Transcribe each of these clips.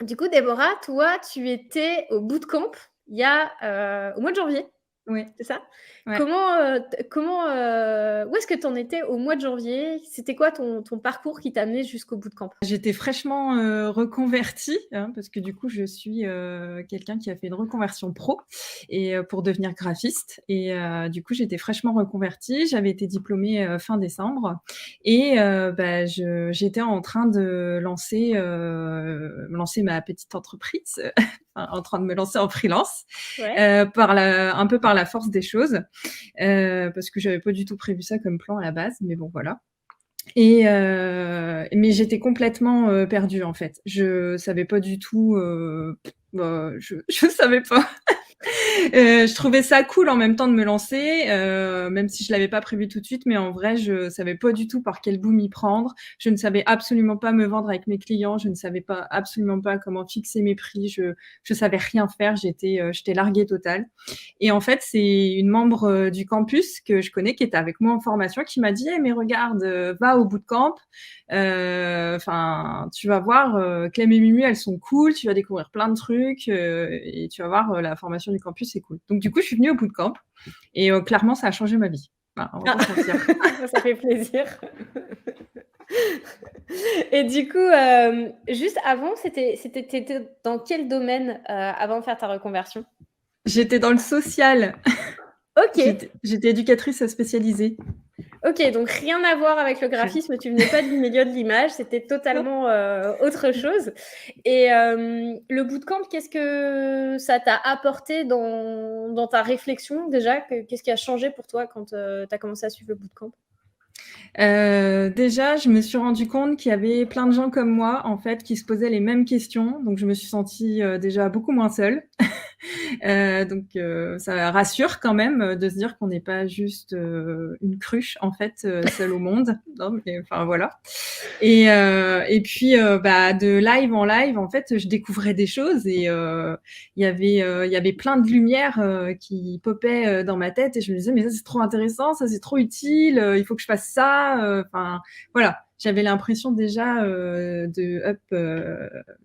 Du coup, Déborah, toi, tu étais au bootcamp il y a, au mois de janvier, Oui, c'est ça? ouais. Comment, où est-ce que tu en étais au mois de janvier? C'était quoi ton parcours qui t'a amené jusqu'au bootcamp? J'étais fraîchement, reconvertie, hein, parce que du coup, je suis, quelqu'un qui a fait une reconversion pro et pour devenir graphiste et du coup, j'étais fraîchement reconvertie. J'avais été diplômée, fin décembre et bah, j'étais en train de lancer ma petite entreprise, enfin, en train de me lancer en freelance, Ouais. un peu par la force des choses, parce que j'avais pas du tout prévu ça comme plan à la base, mais bon, voilà. Et mais j'étais complètement, perdue, en fait. Je savais pas du tout, bah, je savais pas. Je trouvais ça cool en même temps de me lancer, même si je l'avais pas prévu tout de suite, mais en vrai, je savais pas du tout par quel bout m'y prendre. Je ne savais absolument pas me vendre avec mes clients, je ne savais pas absolument pas comment fixer mes prix, je savais rien faire, j'étais larguée totale. Et en fait, c'est une membre du campus que je connais qui était avec moi en formation qui m'a dit hey, mais regarde, va au bootcamp. Enfin, tu vas voir, Clem et Mumu, elles sont cool. Tu vas découvrir plein de trucs et tu vas voir, la formation du campus, c'est cool. Donc du coup, je suis venue au bootcamp et clairement, ça a changé ma vie. Voilà, on va Ah, pas se mentir. ça fait plaisir. Et du coup, juste avant, t'étais dans quel domaine, avant de faire ta reconversion? J'étais dans le social. OK. J'étais éducatrice spécialisée. OK, donc rien à voir avec le Rien. graphisme, tu venais pas du milieu de l'image, c'était Non. totalement, autre chose. Et le bootcamp, qu'est-ce que ça t'a apporté dans ta réflexion déjà? Qu'est-ce qui a changé pour toi quand, tu as commencé à suivre le bootcamp? Déjà, je me suis rendu compte qu'il y avait plein de gens comme moi, en fait, qui se posaient les mêmes questions, donc je me suis sentie, déjà beaucoup moins seule. Ça rassure quand même de se dire qu'on n'est pas juste une cruche en fait seule au monde. Non, mais enfin voilà. Et puis bah de live en live en fait je découvrais des choses et il y avait plein de lumières qui popaient dans ma tête et je me disais mais ça c'est trop intéressant, ça c'est trop utile, il faut que je fasse ça. Enfin voilà. J'avais l'impression déjà de up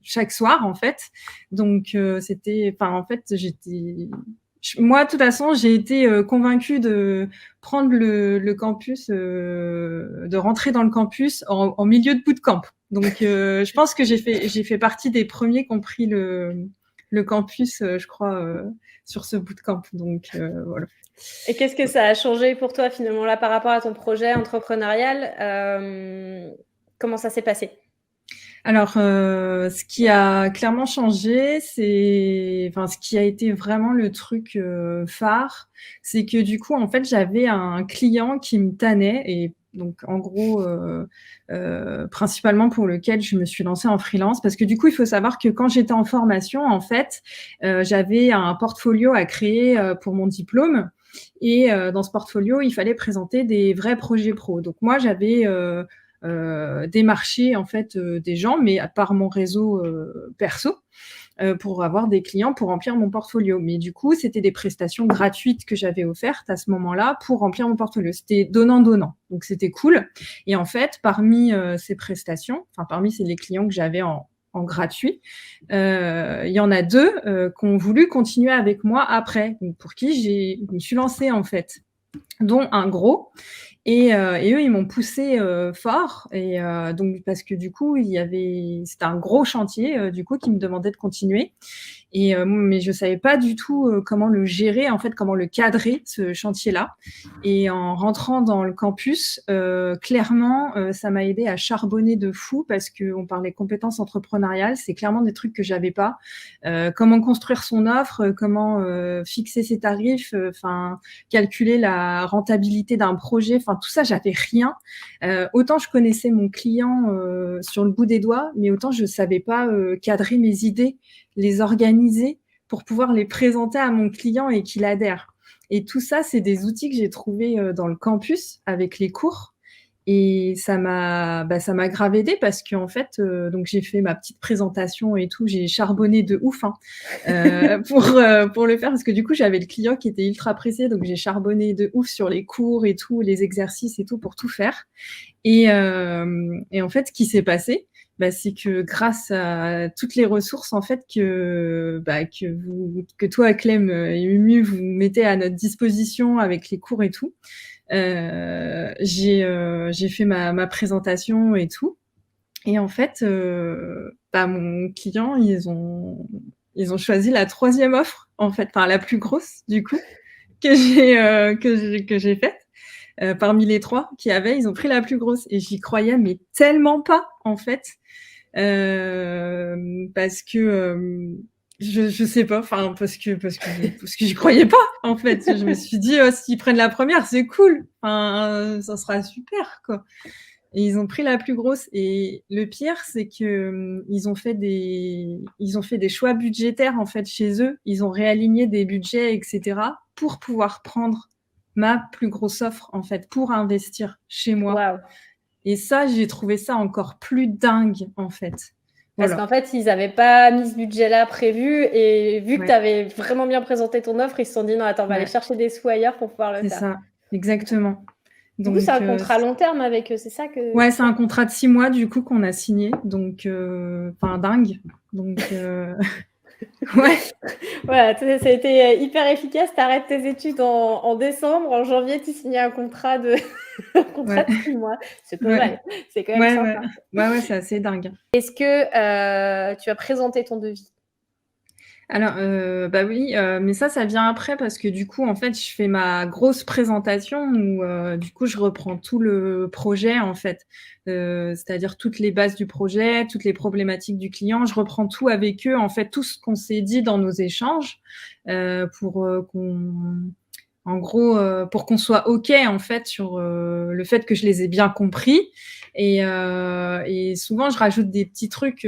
chaque soir en fait. Donc enfin en fait moi de toute façon j'ai été convaincue de prendre le campus, de rentrer dans le campus en milieu de bootcamp. Donc je pense que j'ai fait partie des premiers qui ont pris le campus, je crois, sur ce bootcamp. Donc voilà. Et qu'est-ce que ça a changé pour toi finalement là par rapport à ton projet entrepreneurial? Comment ça s'est passé? Alors, ce qui a clairement changé, enfin, ce qui a été vraiment le truc, phare, c'est que du coup, en fait, j'avais un client qui me tannait et donc en gros, principalement pour lequel je me suis lancée en freelance. Parce que du coup, il faut savoir que quand j'étais en formation, en fait, j'avais un portfolio à créer, pour mon diplôme et dans ce portfolio, il fallait présenter des vrais projets pro. Donc moi, j'avais, démarcher en fait des gens, mais par mon réseau perso, pour avoir des clients pour remplir mon portfolio. Mais du coup, c'était des prestations gratuites que j'avais offertes à ce moment-là pour remplir mon portfolio. C'était donnant-donnant. Donc c'était cool. Et en fait, parmi ces prestations, enfin parmi les clients que j'avais en gratuit, il y en a deux qui ont voulu continuer avec moi après, donc pour qui je me suis lancée en fait, dont un gros et eux, ils m'ont poussée, fort et donc parce que du coup, c'était un gros chantier, du coup, qui me demandait de continuer et mais je savais pas du tout, comment le gérer, en fait, comment le cadrer, ce chantier-là et en rentrant dans le campus, clairement, ça m'a aidée à charbonner de fou parce qu'on parlait compétences entrepreneuriales, c'est clairement des trucs que j'avais pas. Comment construire son offre, comment, fixer ses tarifs, enfin, calculer la rentabilité d'un projet, enfin tout ça, j'avais rien. Autant je connaissais mon client sur le bout des doigts, mais autant je savais pas cadrer mes idées, les organiser pour pouvoir les présenter à mon client et qu'il adhère. Et tout ça, c'est des outils que j'ai trouvés dans le campus avec les cours. Et ça m'a grave aidé parce qu'en fait, donc j'ai fait ma petite présentation et tout, j'ai charbonné de ouf hein, pour le faire parce que du coup j'avais le client qui était ultra pressé, donc j'ai charbonné de ouf sur les cours et tout, les exercices et tout pour tout faire. Et en fait, ce qui s'est passé, c'est que grâce à toutes les ressources en fait que toi, Clem et Mumu, vous mettez à notre disposition avec les cours et tout, j'ai fait ma présentation et tout. Et en fait, mon client, ils ont choisi la 3e offre, en fait, enfin la plus grosse du coup, que j'ai faite. Parmi les 3 qu'il y avait, ils ont pris la plus grosse et j'y croyais mais tellement pas en fait, parce que je sais pas, enfin parce que j'y croyais pas en fait. Je me suis dit s'ils prennent la première, c'est cool, enfin ça sera super quoi. Et ils ont pris la plus grosse. Et le pire, c'est que ils ont fait des choix budgétaires en fait chez eux. Ils ont réaligné des budgets, etc., pour pouvoir prendre ma plus grosse offre en fait, pour investir chez moi. Waouh. Et ça, j'ai trouvé ça encore plus dingue en fait. Parce Voilà. qu'en fait, ils n'avaient pas mis ce budget-là prévu et vu que Ouais. tu avais vraiment bien présenté ton offre, ils se sont dit non, attends, on va aller Ouais. chercher des sous ailleurs pour pouvoir le C'est faire. ça, exactement. Du coup, c'est un Donc, contrat long terme avec eux, c'est ça que ouais, tu c'est fais? un contrat de 6 mois du coup qu'on a signé, donc dingue. Donc ouais. Voilà, ça a été hyper efficace. Tu arrêtes tes études en décembre, en janvier, tu signes un contrat de un contrat Ouais. de 6 mois. C'est pas Ouais. mal, c'est quand même Ouais, sympa. ouais, c'est assez dingue. Est-ce que tu as présenté ton devis? Alors, oui, mais ça vient après parce que du coup, en fait, je fais ma grosse présentation où, du coup, je reprends tout le projet, en fait. C'est-à-dire toutes les bases du projet, toutes les problématiques du client. Je reprends tout avec eux, en fait, tout ce qu'on s'est dit dans nos échanges, pour, en gros, pour qu'on soit OK, en fait, sur, le fait que je les ai bien compris. Et souvent, je rajoute des petits trucs,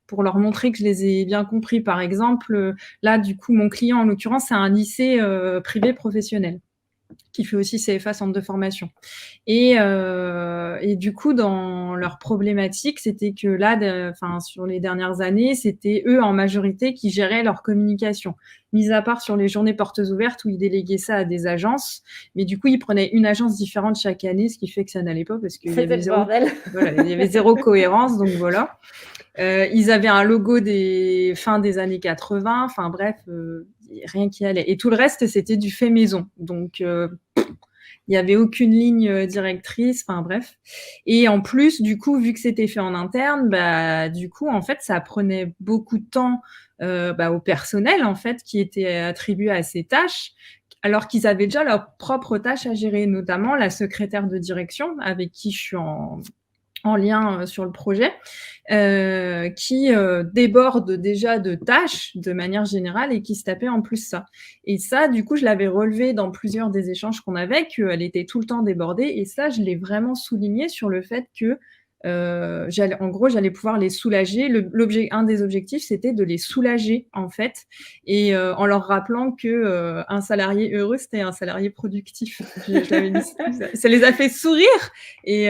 pour leur montrer que je les ai bien compris. Par exemple, là, du coup, mon client, en l'occurrence, c'est un lycée, privé professionnel qui fait aussi CFA, centre de formation. Et du coup, dans leur problématique, c'était que là, sur les dernières années, c'était eux en majorité qui géraient leur communication. Mis à part sur les journées portes ouvertes où ils déléguaient ça à des agences, mais du coup, ils prenaient une agence différente chaque année, ce qui fait que ça n'allait pas parce qu'il y C'était avait le bordel. il y avait zéro cohérence, donc voilà. Ils avaient un logo des fin des années 80, enfin bref, rien qui allait. Et tout le reste, c'était du fait maison. Donc, il n'y avait aucune ligne directrice, enfin bref. Et en plus, du coup, vu que c'était fait en interne, du coup, en fait, ça prenait beaucoup de temps au personnel, en fait, qui était attribué à ces tâches, alors qu'ils avaient déjà leurs propres tâches à gérer, notamment la secrétaire de direction, avec qui je suis en lien sur le projet, qui déborde déjà de tâches de manière générale et qui se tapait en plus ça. Et ça, du coup, je l'avais relevé dans plusieurs des échanges qu'on avait, qu'elle était tout le temps débordée. Et ça, je l'ai vraiment souligné sur le fait que j'allais pouvoir les soulager. Un des objectifs, c'était de les soulager, en fait, et en leur rappelant que un salarié heureux, c'était un salarié productif. Je l'avais dit, ça les a fait sourire. Et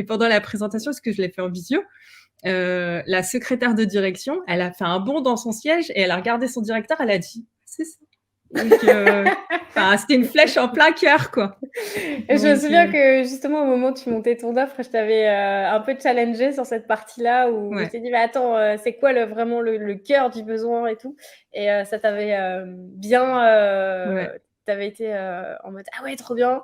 pendant la présentation, parce que je l'ai fait en visio, la secrétaire de direction, elle a fait un bond dans son siège et elle a regardé son directeur, elle a dit « c'est ça ». Donc, c'était une flèche en plein cœur, quoi. Et je me Donc, souviens que justement au moment où tu montais ton offre, je t'avais un peu challengé sur cette partie-là où je ouais, t'ai dit mais attends, c'est quoi vraiment le cœur du besoin et tout. Et ça t'avait bien, ouais, t'avais été en mode ah ouais trop bien.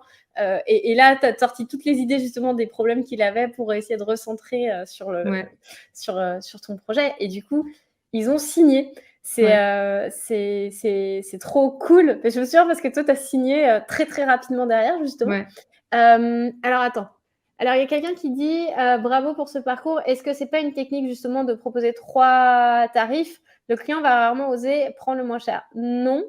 Et là tu as sorti toutes les idées justement des problèmes qu'il avait pour essayer de recentrer ouais, sur ton projet. Et du coup ils ont signé. ouais, C'est trop cool. Je me souviens parce que toi, tu as signé très, très rapidement derrière, justement. ouais. Alors, attends. Alors, il y a quelqu'un qui dit bravo pour ce parcours. Est-ce que c'est pas une technique, justement, de proposer 3 tarifs? Le client va rarement oser prendre le moins cher. Non,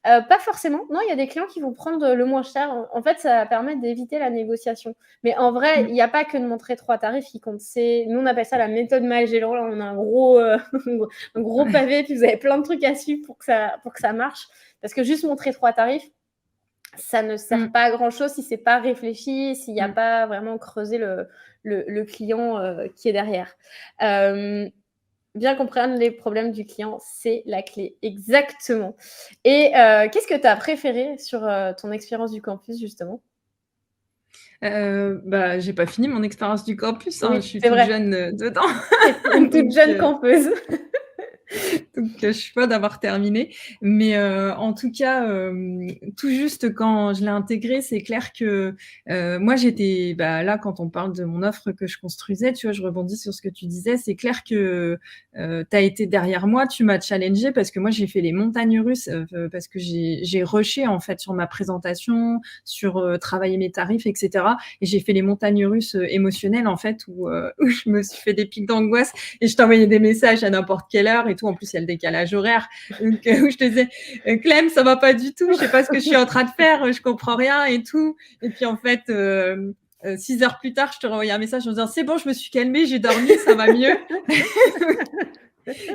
pas forcément. Non, il y a des clients qui vont prendre le moins cher. En fait, ça permet d'éviter la négociation. Mais en vrai, Mm. il n'y a pas que de montrer 3 tarifs qui comptent. Nous, on appelle ça la méthode Magellan. Là, on a un gros Ouais. pavé, puis vous avez plein de trucs à suivre pour que ça marche. Parce que juste montrer 3 tarifs, ça ne sert Mm. pas à grand-chose si c'est pas réfléchi, s'il n'y a Mm. pas vraiment creusé le client qui est derrière. Bien comprendre les problèmes du client, c'est la clé. Exactement. Et qu'est-ce que tu as préféré sur ton expérience du campus, justement? J'ai pas fini mon expérience du campus, hein, Oui, je suis c'est toute vrai. jeune, dedans. C'est une toute Donc jeune campeuse. je suis pas d'avoir terminé. Mais en tout cas, tout juste quand je l'ai intégré, c'est clair que, moi j'étais là, quand on parle de mon offre que je construisais, tu vois, je rebondis sur ce que tu disais. C'est clair que, tu as été derrière moi, tu m'as challengée parce que moi j'ai fait les montagnes russes, parce que j'ai rushé en fait sur ma présentation, sur, travailler mes tarifs et cetera, et j'ai fait les montagnes russes, émotionnelles en fait où, où je me suis fait des pics d'angoisse et je t'envoyais des messages à n'importe quelle heure et tout. En plus, il y a le décalage horaire. Donc, où je te disais, Clem, ça va pas du tout. Je sais pas ce que je suis en train de faire. Je comprends rien et tout. Et puis, en fait, 6 heures plus tard, je te renvoyais un message en disant, c'est bon, je me suis calmée, j'ai dormi, ça va mieux.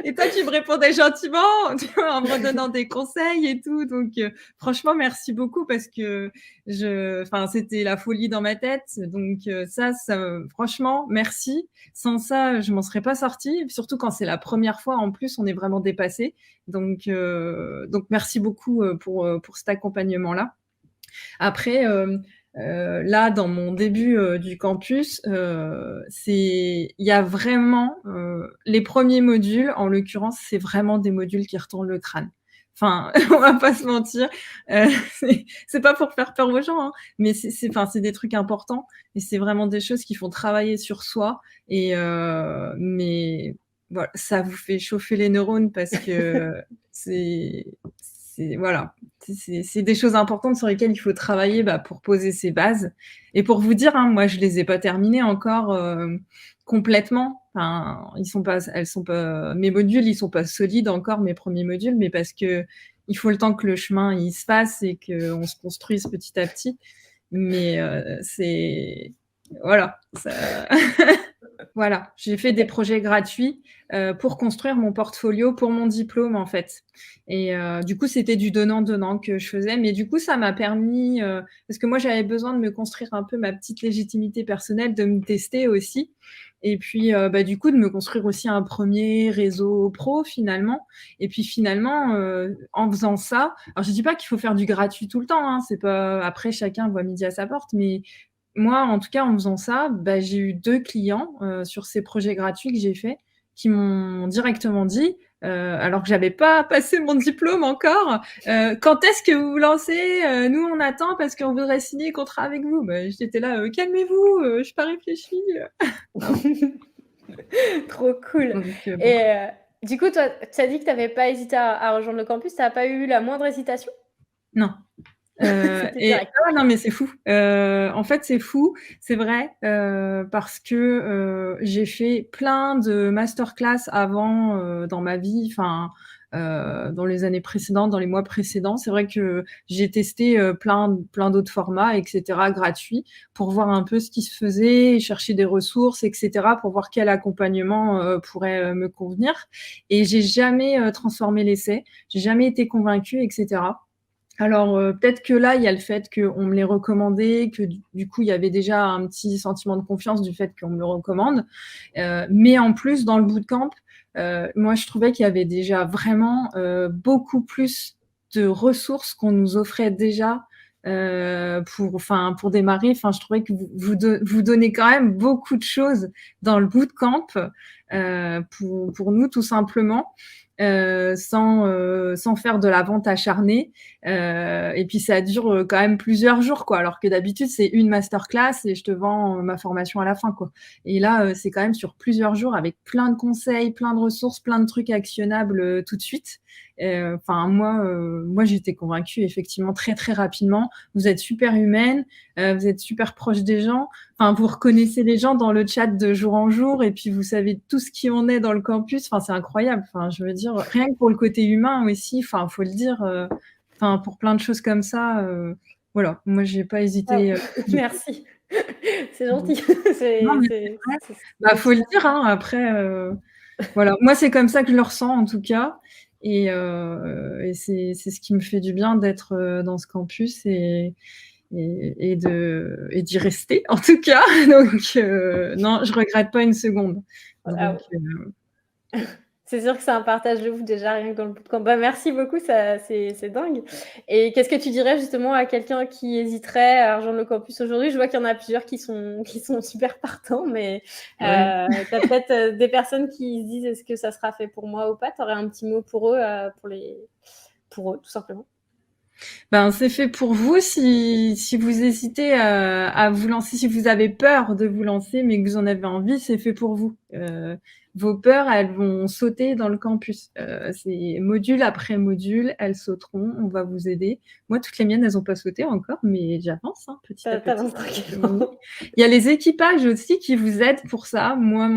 Et toi, tu me répondais gentiment, tu vois, en me donnant des conseils et tout. Donc, franchement, merci beaucoup parce que c'était la folie dans ma tête. Donc, ça, franchement, merci. Sans ça, je m'en serais pas sortie. Surtout quand c'est la première fois, en plus, on est vraiment dépassé. Donc merci beaucoup pour cet accompagnement-là. Après, là, dans mon début du campus, il y a vraiment les premiers modules, en l'occurrence, c'est vraiment des modules qui retournent le crâne. Enfin, on va pas se mentir, c'est pas pour faire peur aux gens, hein, mais c'est des trucs importants et c'est vraiment des choses qui font travailler sur soi. Mais voilà, ça vous fait chauffer les neurones parce que c'est voilà, c'est des choses importantes sur lesquelles il faut travailler pour poser ses bases. Et pour vous dire, hein, moi, je les ai pas terminées encore complètement. Enfin, elles sont pas, mes modules, ils sont pas solides encore, mes premiers modules, mais parce que il faut le temps que le chemin il se fasse et qu'on se construise petit à petit. Mais voilà, voilà, j'ai fait des projets gratuits pour construire mon portfolio pour mon diplôme en fait. Et du coup, c'était du donnant-donnant que je faisais. Mais du coup, ça m'a permis, parce que moi, j'avais besoin de me construire un peu ma petite légitimité personnelle, de me tester aussi. Et puis, du coup, de me construire aussi un premier réseau pro finalement. Et puis finalement, en faisant ça, alors je dis pas qu'il faut faire du gratuit tout le temps, hein, c'est pas, après chacun voit midi à sa porte, mais moi, en tout cas, en faisant ça, j'ai eu 2 clients, sur ces projets gratuits que j'ai faits, qui m'ont directement dit, alors que j'avais pas passé mon diplôme encore: «Quand est-ce que vous vous lancez? Nous, on attend parce qu'on voudrait signer un contrat avec vous». J'étais là: «Calmez-vous, j'ai pas réfléchi». Trop cool. Bon. Et du coup, toi, tu as dit que tu avais pas hésité à rejoindre le campus. Tu as pas eu la moindre hésitation? Non. C'était direct. Non, mais c'est fou. En fait, c'est fou, c'est vrai, parce que j'ai fait plein de masterclass avant dans ma vie, enfin, dans les années précédentes, dans les mois précédents. C'est vrai que j'ai testé plein d'autres formats, et cetera, gratuits, pour voir un peu ce qui se faisait, chercher des ressources, et cetera, pour voir quel accompagnement pourrait me convenir. Et j'ai jamais transformé l'essai, j'ai jamais été convaincue, et cetera. Alors, peut-être que là, il y a le fait qu'on me l'ait recommandé, que du coup, il y avait déjà un petit sentiment de confiance du fait qu'on me le recommande. Mais en plus, dans le bootcamp, moi, je trouvais qu'il y avait déjà vraiment beaucoup plus de ressources qu'on nous offrait déjà pour démarrer. Enfin, je trouvais que vous donnez quand même beaucoup de choses dans le bootcamp pour nous, tout simplement. Sans faire de la vente acharnée. Et puis ça dure quand même plusieurs jours, quoi. Alors que d'habitude, c'est une masterclass et je te vends ma formation à la fin, quoi. Et là, c'est quand même sur plusieurs jours avec plein de conseils, plein de ressources, plein de trucs actionnables tout de suite. Moi, j'étais convaincue effectivement très très rapidement. Vous êtes super humaine, vous êtes super proche des gens. Enfin, vous reconnaissez les gens dans le chat de jour en jour et puis vous savez tout ce qui en est dans le campus. Enfin, c'est incroyable. Enfin, je veux dire, rien que pour le côté humain aussi. Enfin, faut le dire. Enfin, pour plein de choses comme ça. Voilà. Moi, j'ai pas hésité. Merci. C'est gentil. Non, mais C'est faut le super. dire. Hein, après, voilà. Moi, c'est comme ça que je le ressens en tout cas. Et c'est ce qui me fait du bien d'être dans ce campus et d'y rester en tout cas. Donc non, je regrette pas une seconde. Donc, C'est sûr que c'est un partage de ouf déjà rien que dans le bootcamp. Bah, merci beaucoup, ça c'est dingue et qu'est-ce que tu dirais justement à quelqu'un qui hésiterait à rejoindre le campus aujourd'hui? Je vois qu'il y en a plusieurs qui sont super partants, mais Ouais. tu as peut-être, des personnes qui se disent: «Est-ce que ça sera fait pour moi ou pas?» Tu aurais un petit mot pour eux, pour eux, tout simplement? Ben, c'est fait pour vous si vous hésitez à vous lancer, si vous avez peur de vous lancer, mais que vous en avez envie, c'est fait pour vous. Vos peurs, elles vont sauter dans le campus. C'est module après module, elles sauteront, on va vous aider. Moi, toutes les miennes, elles ont pas sauté encore, mais j'avance, hein, petit à Tu petit. avances tranquillement. Il y a les équipages aussi qui vous aident pour ça. Moi,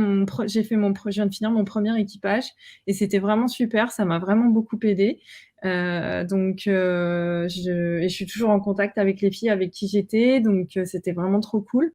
j'ai fait je viens de finir mon premier équipage et c'était vraiment super. Ça m'a vraiment beaucoup aidé. Donc, je suis toujours en contact avec les filles avec qui j'étais. Donc, c'était vraiment trop cool.